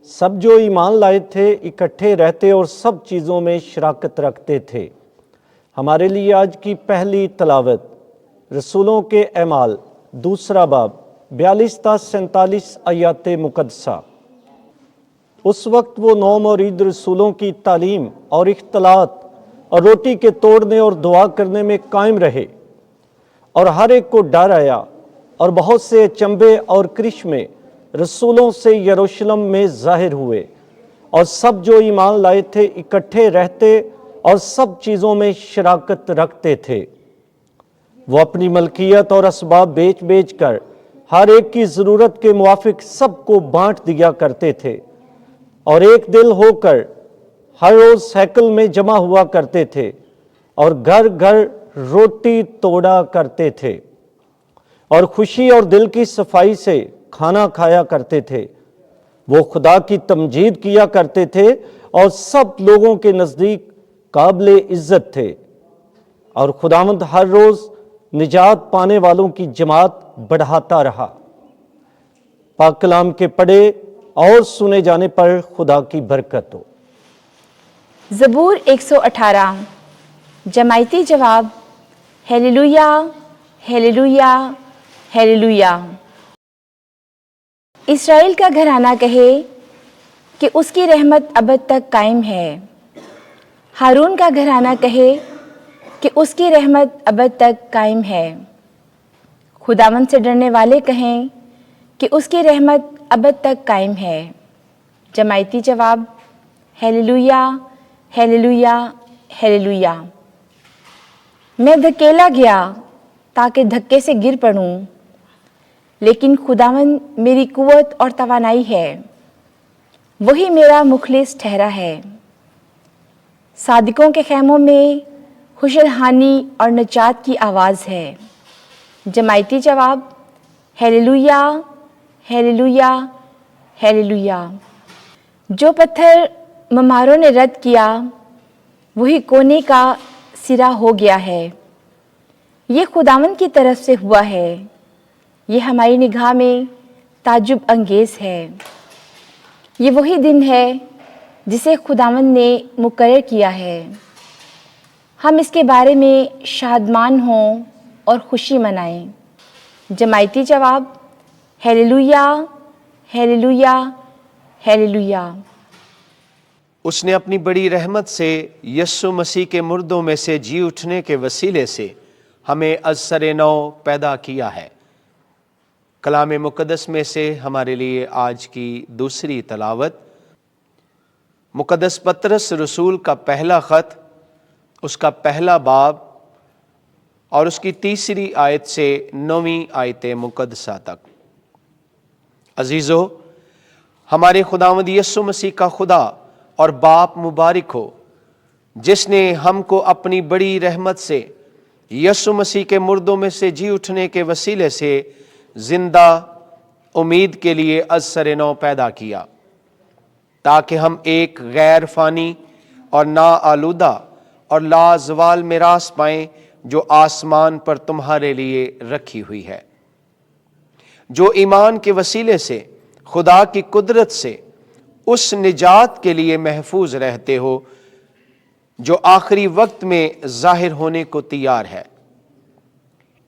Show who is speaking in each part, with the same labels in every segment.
Speaker 1: सब जो ईमान लाए थे इकट्ठे रहते और सब चीज़ों में शराकत रखते थे। हमारे लिए आज की पहली तलावत रसूलों के अमाल दूसरा बाब 42 ता 47 आयात मुकद्दसा। उस वक्त वो 9 मुरीद रसूलों की तालीम और इख्तलात और रोटी के तोड़ने और दुआ करने में कायम रहे, और हर एक को डर आया और बहुत से अचंभे और करिश्मे रसूलों से यरूशलेम में ज़ाहिर हुए, और सब जो ईमान लाए थे इकट्ठे रहते और सब चीज़ों में शराकत रखते थे। वो अपनी मलकियत और असबाब बेच बेच कर हर एक की ज़रूरत के मुआफिक सबको बांट दिया करते थे, और एक दिल होकर हर रोज़ हैकल में जमा हुआ करते थे और घर घर रोटी तोड़ा करते थे, और खुशी और दिल की सफाई से खाना खाया करते थे। वो खुदा की तमजीद किया करते थे और सब लोगों के नज़दीक काबिल इज़्ज़त थे, और खुदावंद हर रोज़ निजात पाने वालों की जमात बढ़ाता रहा। पाक कलाम के पढ़े और सुने जाने पर खुदा की बरकत हो।
Speaker 2: ज़बूर 118। जमायती जवाब हेलेलुया हेलेलुया हेलेलुया। इस्राएल का घराना कहे कि उसकी रहमत अबद तक कायम है। हारून का घराना कहे कि उसकी रहमत अबद तक कायम है। खुदावंद से डरने वाले कहें कि उसकी रहमत अबद तक कायम है। जमायती जवाब हेलेलुया हेलेलुया हेलेलुया। मैं धकेला गया ताकि धक्के से गिर पड़ूं, लेकिन खुदावंद मेरी कुव्वत और तवानाई है, वही मेरा मुखलिस ठहरा है। सादिकों के खैमों में खुशहाली और नजात की आवाज़ है। जमायती जवाब हेलेलुया हेलेलुया हेलेलुया। जो पत्थर ममारों ने रद्द किया वही कोने का सिरा हो गया है। ये खुदावंद की तरफ से हुआ है, ये हमारी निगाह में ताजुब अंगेज़ है। ये वही दिन है जिसे खुदावंद ने मुकर्रर किया है। हम इसके बारे में शादमान हों और खुशी मनाएं। जमायती जवाब हेलेलुया हेलेलुया हेलेलुया।
Speaker 3: उसने अपनी बड़ी रहमत से यस्सु मसीह के मुर्दों में से जी उठने के वसीले से हमें अज़-सरे नौ पैदा किया है। कलाम मुक़द्दस में से हमारे लिए आज की दूसरी तलावत मुक़द्दस पतरस रसूल का पहला ख़त, उसका पहला बाब और उसकी तीसरी आयत से 9वीं आयत मुक़द्दसा तक। अजीज़ो, हमारे खुदावंद यस्सु मसीह का खुदा और बाप मुबारक हो, जिसने हमको अपनी बड़ी रहमत से यस्सु मसीह के मुर्दों में से जी उठने के वसीले से जिंदा उम्मीद के लिए अज़-सरे नौ पैदा किया, ताकि हम एक गैर फानी और ना आलूदा और लाजवाल मिरास पाएं जो आसमान पर तुम्हारे लिए रखी हुई है, जो ईमान के वसीले से खुदा की कुदरत से उस निजात के लिए महफूज रहते हो जो आखिरी वक्त में जाहिर होने को तैयार है।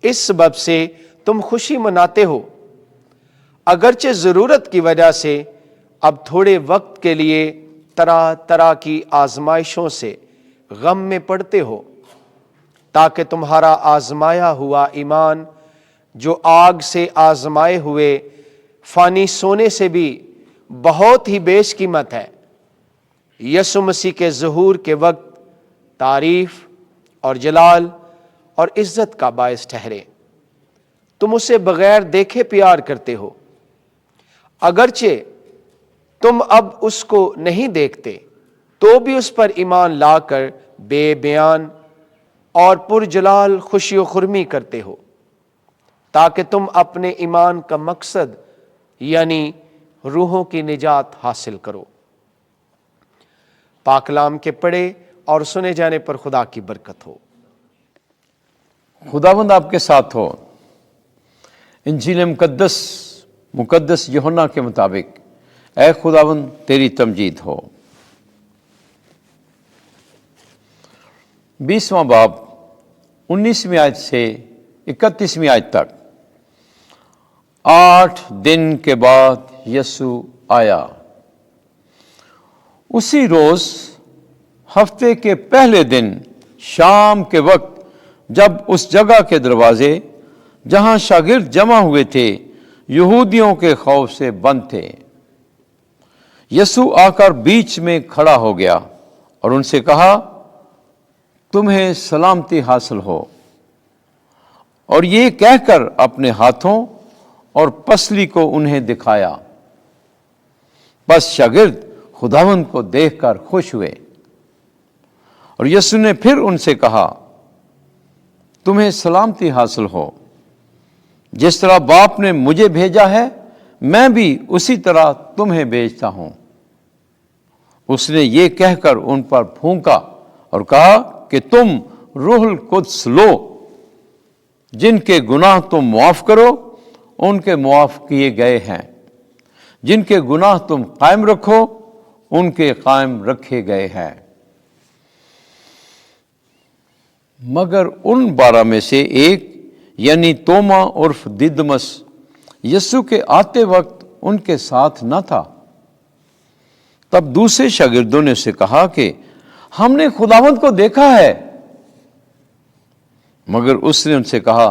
Speaker 3: इस सबब से तुम खुशी मनाते हो, अगरचे ज़रूरत की वजह से अब थोड़े वक्त के लिए तरह तरह की आजमाइशों से गम में पड़ते हो, ताकि तुम्हारा आजमाया हुआ ईमान, जो आग से आजमाए हुए फानी सोने से भी बहुत ही बेशकीमत है, यस्सु मसीह के ज़हूर के वक्त तारीफ और जलाल और इज़्ज़त का बायस ठहरे। तुम उसे बगैर देखे प्यार करते हो, अगरचे तुम अब उसको नहीं देखते तो भी उस पर ईमान लाकर बेबयान और पुरजलाल खुशी व खुर्मी करते हो, ताकि तुम अपने ईमान का मकसद यानी रूहों की निजात हासिल करो। पाक कलाम के पढ़े और सुने जाने पर खुदा की बरकत हो।
Speaker 4: खुदावंद आपके साथ हो। इंजील मुकद्दस यूहन्ना के मुताबिक اے خداوند تیری تمجید ہو۔ 20واں باب 19ویں آیت سے 31ویں آیت تک۔ 8 دن کے بعد یسوع آیا۔ اسی روز ہفتے کے پہلے دن شام کے وقت جب اس جگہ کے دروازے جہاں شاگرد جمع ہوئے تھے یہودیوں کے خوف سے بند تھے، یسوع آ کر بیچ میں کھڑا ہو گیا اور ان سے کہا، تمہیں سلامتی حاصل ہو، اور یہ کہہ کر اپنے ہاتھوں اور پسلی کو انہیں دکھایا۔ بس شاگرد خداوند کو دیکھ کر خوش ہوئے۔ اور یسوع نے پھر ان سے کہا، تمہیں سلامتی حاصل ہو، جس طرح باپ نے مجھے بھیجا ہے میں بھی اسی طرح تمہیں بھیجتا ہوں۔ اس نے یہ کہہ کر ان پر پھونکا اور کہا کہ تم روح القدس لو، جن کے گناہ تم معاف کرو ان کے معاف کیے گئے ہیں، جن کے گناہ تم قائم رکھو ان کے قائم رکھے گئے ہیں۔ مگر ان 12 میں سے ایک یعنی توما عرف دیدمس یسوع کے آتے وقت ان کے ساتھ نہ تھا۔ تب دوسرے شاگردوں نے اسے کہا کہ ہم نے خداوند کو دیکھا ہے۔ مگر اس نے ان سے کہا،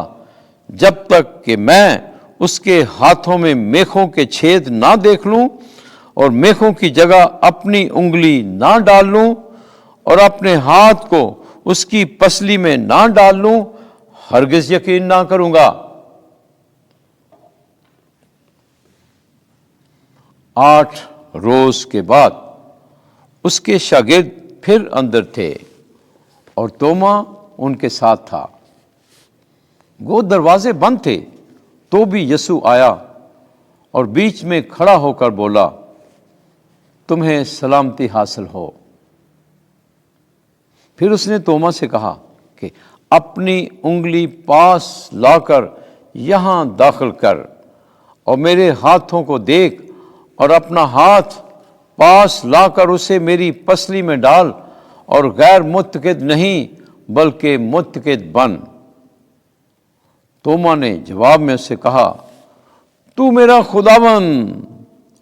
Speaker 4: جب تک کہ میں اس کے ہاتھوں میں میخوں کے چھید نہ دیکھ لوں اور میخوں کی جگہ اپنی انگلی نہ ڈال لوں اور اپنے ہاتھ کو اس کی پسلی میں نہ ڈال لوں، ہرگز یقین نہ کروں گا۔ 8 روز کے بعد اس کے شاگرد پھر اندر تھے اور توما ان کے ساتھ تھا۔ وہ دروازے بند تھے تو بھی یسوع آیا اور بیچ میں کھڑا ہو کر بولا، تمہیں سلامتی حاصل ہو۔ پھر اس نے توما سے کہا کہ اپنی انگلی پاس لا کر یہاں داخل کر اور میرے ہاتھوں کو دیکھ، اور اپنا ہاتھ پاس لا کر اسے میری پسلی میں ڈال، اور غیر متقد نہیں بلکہ متقد بن۔ توما نے جواب میں اس سے کہا، تو میرا خداوند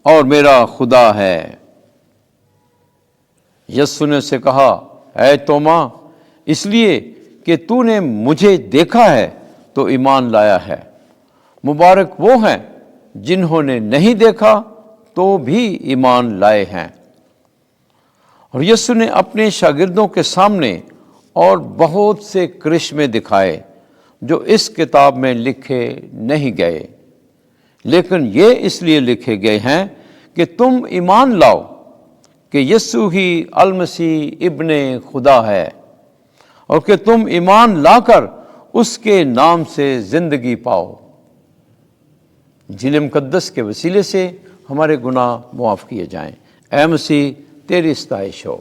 Speaker 4: اور میرا خدا ہے۔ یسوع نے اسے کہا، اے توما، اس لیے کہ تو نے مجھے دیکھا ہے تو ایمان لایا ہے۔ مبارک وہ ہیں جنہوں نے نہیں دیکھا تو بھی ایمان لائے ہیں۔ اور یسوع نے اپنے شاگردوں کے سامنے اور بہت سے کرشمے دکھائے جو اس کتاب میں لکھے نہیں گئے، لیکن یہ اس لیے لکھے گئے ہیں کہ تم ایمان لاؤ کہ یسوع ہی المسیح ابن خدا ہے، اور کہ تم ایمان لا کر اس کے نام سے زندگی پاؤ۔ انجیل مقدس کے وسیلے سے ہمارے گناہ معاف کیے جائیں۔ اے مسیح تیری ستائش ہو۔